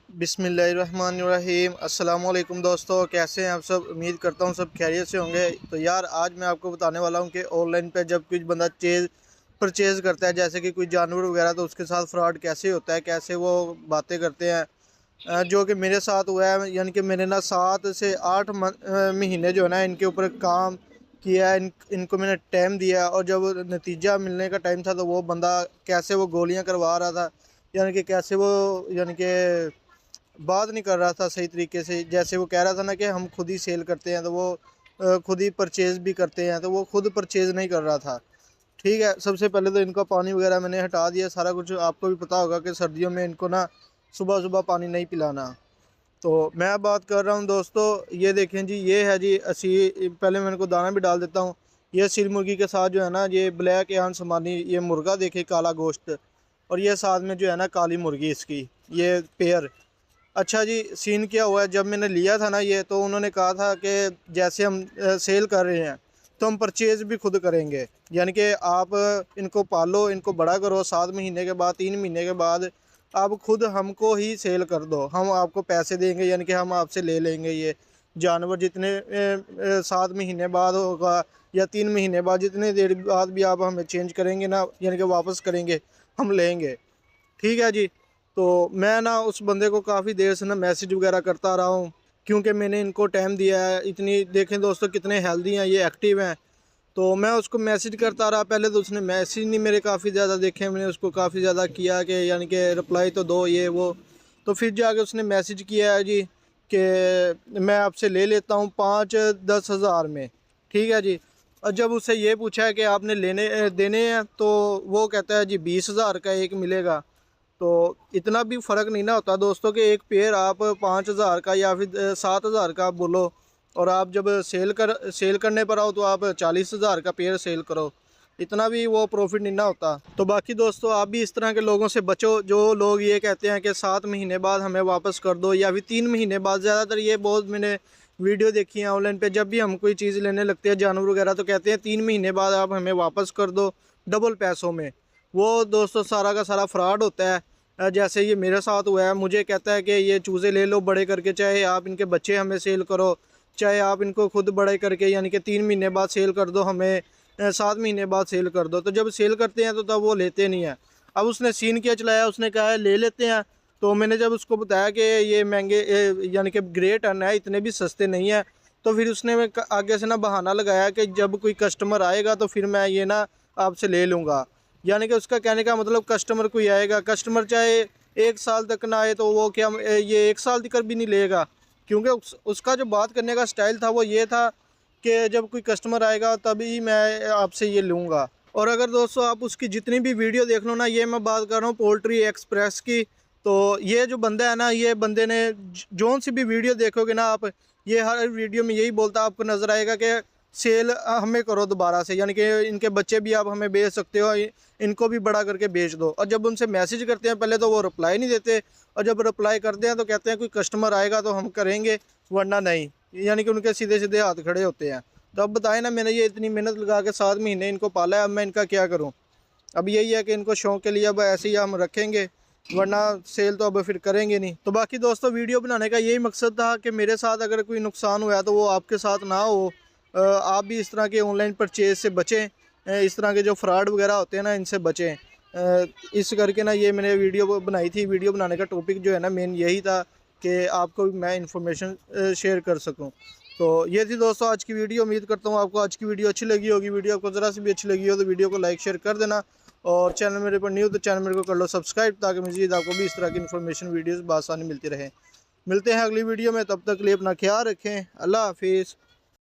बिस्मिल्लाहिर्रहमानिर्रहीम। अस्सलाम वालेकुम दोस्तों, कैसे हैं आप सब। उम्मीद करता हूँ सब खैरियत से होंगे। तो यार आज मैं आपको बताने वाला हूँ कि ऑनलाइन पे जब कुछ बंदा परचेज़ करता है, जैसे कि कोई जानवर वगैरह, तो उसके साथ फ्रॉड कैसे होता है, कैसे वो बातें करते हैं। जो कि मेरे साथ हुआ है। यानी कि मैंने ना 7 से 8 महीने जो है ना इनके ऊपर काम किया है। इनको मैंने टाइम दिया, और जब नतीजा मिलने का टाइम था तो वो बंदा कैसे वो गोलियां करवा रहा था, यानी कि कैसे वो, यानी कि बात नहीं कर रहा था सही तरीके से। जैसे वो कह रहा था ना कि हम खुद ही सेल करते हैं, तो वो खुद ही परचेज़ भी करते हैं, तो वो खुद परचेज़ नहीं कर रहा था। ठीक है, सबसे पहले तो इनका पानी वगैरह मैंने हटा दिया। सारा कुछ आपको भी पता होगा कि सर्दियों में इनको ना सुबह सुबह पानी नहीं पिलाना। तो मैं बात कर रहा हूँ दोस्तों, ये देखें जी, ये है जी असी। पहले मैं इनको दाना भी डाल देता हूँ। ये सील मुर्गी के साथ जो है ना, ये ब्लैक यान समानी, ये मुर्गा देखे काला गोश्त, और ये साथ में जो है ना काली मुर्गी इसकी, ये पेयर। अच्छा जी, सीन क्या हुआ है, जब मैंने लिया था ना ये, तो उन्होंने कहा था कि जैसे हम सेल कर रहे हैं तो हम परचेज़ भी खुद करेंगे। यानी कि आप इनको पालो, इनको बड़ा करो, 7 महीने के बाद, 3 महीने के बाद आप खुद हमको ही सेल कर दो, हम आपको पैसे देंगे। यानी कि हम आपसे ले लेंगे ये जानवर, जितने 7 महीने बाद होगा या 3 महीने बाद, जितने देर बाद भी आप हमें चेंज करेंगे ना, यानी कि वापस करेंगे, हम लेंगे। ठीक है जी। तो मैं ना उस बंदे को काफ़ी देर से ना मैसेज वगैरह करता रहा हूँ, क्योंकि मैंने इनको टाइम दिया है। इतनी देखें दोस्तों कितने हेल्दी हैं, ये एक्टिव हैं। तो मैं उसको मैसेज करता रहा। पहले तो उसने मैसेज नहीं मेरे काफ़ी ज़्यादा देखे, मैंने उसको काफ़ी ज़्यादा किया कि यानी कि रिप्लाई तो दो, ये वो। तो फिर जाके उसने मैसेज किया है जी कि मैं आपसे ले लेता हूँ 5-10 हज़ार में। ठीक है जी। और जब उससे ये पूछा है कि आपने देने हैं, तो वो कहता है जी 20 हज़ार का एक मिलेगा। तो इतना भी फ़र्क नहीं ना होता दोस्तों, कि एक पेयर आप 5 हज़ार का या फिर 7 हज़ार का बोलो, और आप जब सेल करने पर आओ तो आप 40 हज़ार का पेयर सेल करो। इतना भी वो प्रॉफिट नहीं ना होता। तो बाकी दोस्तों, आप भी इस तरह के लोगों से बचो, जो लोग ये कहते हैं कि 7 महीने बाद हमें वापस कर दो, या फिर 3 महीने बाद। ज़्यादातर ये बहुत मैंने वीडियो देखी है ऑनलाइन पे, जब भी हम कोई चीज़ लेने लगते हैं जानवर वगैरह, तो कहते हैं 3 महीने बाद आप हमें वापस कर दो डबल पैसों में। वो दोस्तों सारा का सारा फ्रॉड होता है। जैसे ये मेरे साथ हुआ है, मुझे कहता है कि ये चूज़े ले लो बड़े करके, चाहे आप इनके बच्चे हमें सेल करो, चाहे आप इनको खुद बड़े करके, यानी कि 3 महीने बाद सेल कर दो हमें, 7 महीने बाद सेल कर दो। तो जब सेल करते हैं तो तब वो लेते नहीं हैं। अब उसने सीन क्या चलाया, उसने कहा है ले लेते हैं। तो मैंने जब उसको बताया कि ये महंगे, यानी कि ग्रेट टन है, इतने भी सस्ते नहीं है, तो फिर उसने आगे से ना बहाना लगाया कि जब कोई कस्टमर आएगा तो फिर मैं ये ना आपसे ले लूँगा। यानी कि उसका कहने का मतलब, कस्टमर कोई आएगा, कस्टमर चाहे 1 साल तक ना आए, तो वो क्या ये 1 साल तक भी नहीं लेगा। क्योंकि उसका जो बात करने का स्टाइल था वो ये था कि जब कोई कस्टमर आएगा तभी मैं आपसे ये लूँगा। और अगर दोस्तों आप उसकी जितनी भी वीडियो देख लो ना, ये मैं बात कर रहा हूँ पोल्ट्री एक्सप्रेस की, तो ये जो बंदा है ना, ये बंदे ने जोन सी भी वीडियो देखोगे ना आप, ये हर वीडियो में यही बोलता आपको नज़र आएगा कि सेल हमें करो दोबारा से, यानी कि इनके बच्चे भी आप हमें बेच सकते हो, इनको भी बड़ा करके बेच दो। और जब उनसे मैसेज करते हैं पहले, तो वो रिप्लाई नहीं देते, और जब रिप्लाई करते हैं तो कहते हैं कोई कस्टमर आएगा तो हम करेंगे, वरना नहीं। यानी कि उनके सीधे सीधे हाथ खड़े होते हैं। तो अब बताएं ना, मैंने ये इतनी मेहनत लगा के 7 महीने इनको पाला है, अब मैं इनका क्या करूँ। अब यही है कि इनको शौक के लिए अब ऐसे ही हम रखेंगे, वरना सेल तो अब फिर करेंगे नहीं। तो बाकी दोस्तों, वीडियो बनाने का यही मकसद था कि मेरे साथ अगर कोई नुकसान हुआ तो वो आपके साथ ना हो। आप भी इस तरह के ऑनलाइन परचेज से बचें, इस तरह के जो फ्रॉड वगैरह होते हैं ना, इनसे बचें। इस करके ना ये मैंने वीडियो बनाई थी। वीडियो बनाने का टॉपिक जो है ना, मेन यही था कि आपको भी मैं इन्फॉर्मेशन शेयर कर सकूं। तो ये थी दोस्तों आज की वीडियो। उम्मीद करता हूँ आपको आज की वीडियो अच्छी लगी होगी। वीडियो आपको ज़रा सी भी अच्छी लगी हो तो वीडियो को लाइक शेयर कर देना, और चैनल मेरे पर न्यू तो चैनल मेरे को कर लो सब्सक्राइब, ताकि मज़ीद आपको भी इस तरह की इन्फॉर्मेशन वीडियोज़ बआसानी मिलती रहे। मिलते हैं अगली वीडियो में, तब तक के लिए अपना ख्याल रखें। अल्लाह हाफिज़।